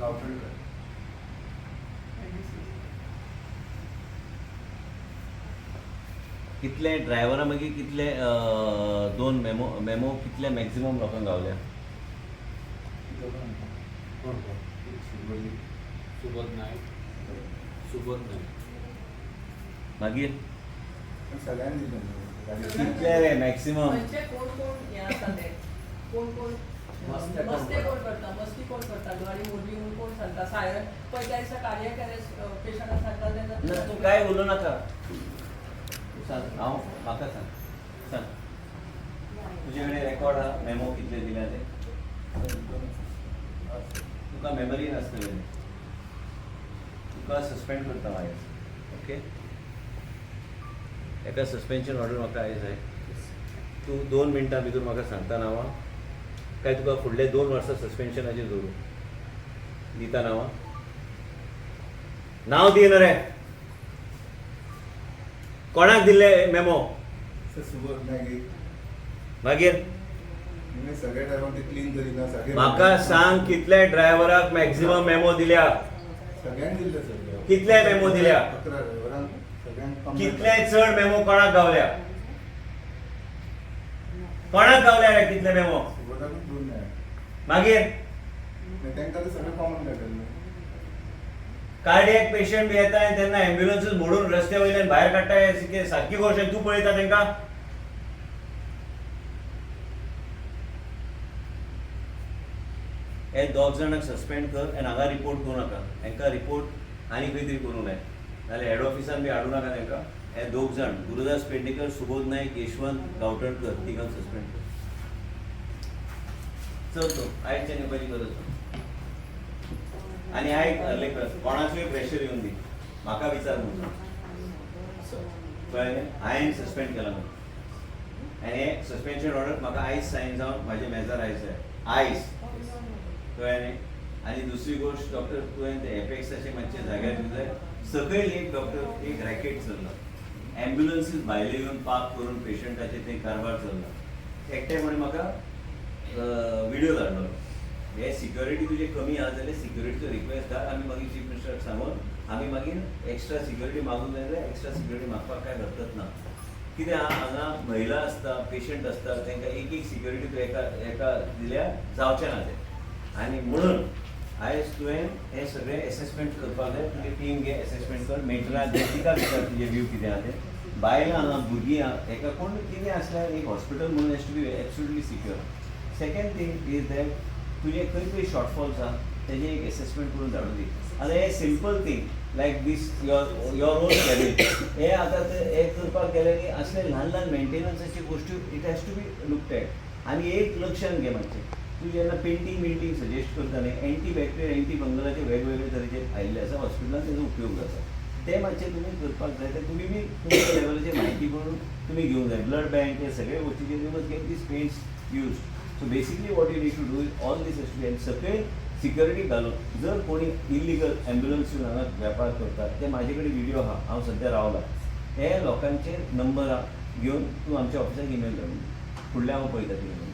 गावठणकर. कितले ड्रायव्हरा मागीर कितले दोन मेमो कितले मॅक्झिमम लोकांक गावल्या? सुबोध नायक. मागीर सगळ्यांनी दिले. कितले रे मॅक्झिमम? कोण हे आसा ते कोण मस्ती कोण करता, मस्ती कोण करता, गाडी मोडली म्हणून कोण सांगता, सायरन पळय त्या दिसा कार्डियक अरेस्ट पेशंटाक सांगता ना तेन्ना तू काय उलोव नाका. सांग हांव म्हाका सांग तुजे कडेन रेकॉर्ड आहा मेमो कितले दिल्या ते? तुका मेमरी नासतलें, तुका सस्पेंड करता मागीर. ओके, एका सस्पेन्शन ऑर्डर म्हाका आयज जाय. तूं 2 मिनटां भितर म्हाका सांगता नांवां काय तुका फुडले 2 वर्सां सस्पेन्शनाचेर दवरूं दिता नांवां? नांव दी न रे. कोणाक दिल्ले मेमो? सुबोध नायक. मागीर सगळे ड्रायव्हर ते क्लीन करिना. सगळे म्हाका सांग कितले ड्रायव्हराक मॅक्झिमम मेमो दिल्या? सगळ्यांनी दिले सगळे. कितले मेमो दिल्या? 11 ड्रायव्हरांक सगळ्यांक कितले चड मेमो कोणाक गावल्या? कोणाक गावल्या रे कितले मेमो? सुबोधाक 2 नाही. मागीर तांकां सगळें कॉमन मेळटलें. कार्डियक पेशंट बी येताय तेन्ना एम्ब्युलन्सीस मोडून रस्त्या वयल्यान भायर काडटाय सारकी गोश्ट आहे. तूं पळयता तांकां? हे 2 जाणांक सस्पेंड कर आनी हांगा रिपोर्ट करूं नाका. हांकां रिपोर्ट आनी खंय तरी करूं जाय, नाल्यार हेड ऑफिसान बी हाडूं नाका तांकां. हे 2 जाण गुरुदास पेडणेकर, सुबोध नायक, यशवंत गावठणकर तिगांक सस्पेंड कर. चल तो आयच्या पयलीं करत आनी आयक लेकर कोणाचोय प्रेशर येवन दी. म्हाका विचार म्हणून कळ्ळें? हांवें सस्पेंड केला म्हणून आनी हे सस्पेन्शन ऑर्डर म्हाका आयज सायन जावन म्हाजे मेजार आयज जाय आयज. कळ्ळें? आनी दुसरी गोश्ट डॉक्टर तुवें ते एपेक्साचे मातशे जाग्यार दिवं जाय. सकयल एक डॉक्टर एक रॅकेट चल्ला. एम्ब्युलन्सीस भायले येवन पार्क करून पेशंटाचे ते कारभार चल्ला. एकटे म्हणे म्हाका व्हिडिओ धाडलो. हे सिक्युरिटी तुजे कमी आहा जाल्यार सिक्युरिटीचो रिक्वेस्ट धाड. आमी मागीर चीफ मिनिस्टराक सांगून आमी मागीर एक्स्ट्रा सिक्युरिटी मागूंक जाय जाल्यार एक्स्ट्रा सिक्युरिटी मागपाक काय हरकत ना. कित्याक हांगा महिला आसता, पेशंट आसता, तांकां एक सिक्युरिटी तूं एका दिल्यार जावचें ना तें. आनी म्हणून आयज तुवें हें सगळें एसेसमेंट करपाक जाय. तुजी टीम घे, एसेसमेंट कर. मेटरा तिका विचार तुजे व्यू कितें आहा तें. बायलां हांगा भुरगीं आहा, हेका कोण कितें आसल्यार एक हॉस्पिटल म्हणून has to be absolutely secure. Second thing is that तुजे खंय खंय शॉर्टफॉल्स आहा तेजे एक एसेसमेंट करून धाडून दी. आतां हे simple thing like this your own cabin हे आतां हे करपाक गेले की असले ल्हान ल्हान मेंटेनन्साची गोश्टी it has to be looked at. आनी एक लक्षान घे मातशें, तूं जेन्ना पेंटींग सजेस्ट करता न्ही, एंटीबॅक्टेरियल एंटी फंगलाचे वेगवेगळे तरेचे आयिल्ले आसा हॉस्पिटलांत तेजो उपयोग जाता. ते मातशें तुमी करपाक जाय. ते तुमी बी तुमच्या लेवलाचेर म्हायती करून तुमी घेवंक जाय. ब्लड बँक हे सगळे गोश्टीचे you must get these paints use. So basically what you need to do is all these as to be सकयल सिक्युरिटी घालून. जर कोणी इलिगल एम्ब्युलन्स येवन हांगा वेपार करता ते म्हाजे कडेन व्हिडिओ आहा, हांव सद्या रावला. हे लोकांचे नंबर घेवन तूं आमच्या ऑफिसाक ईमेल धाडून फुडल्या हांव पळयता कितें.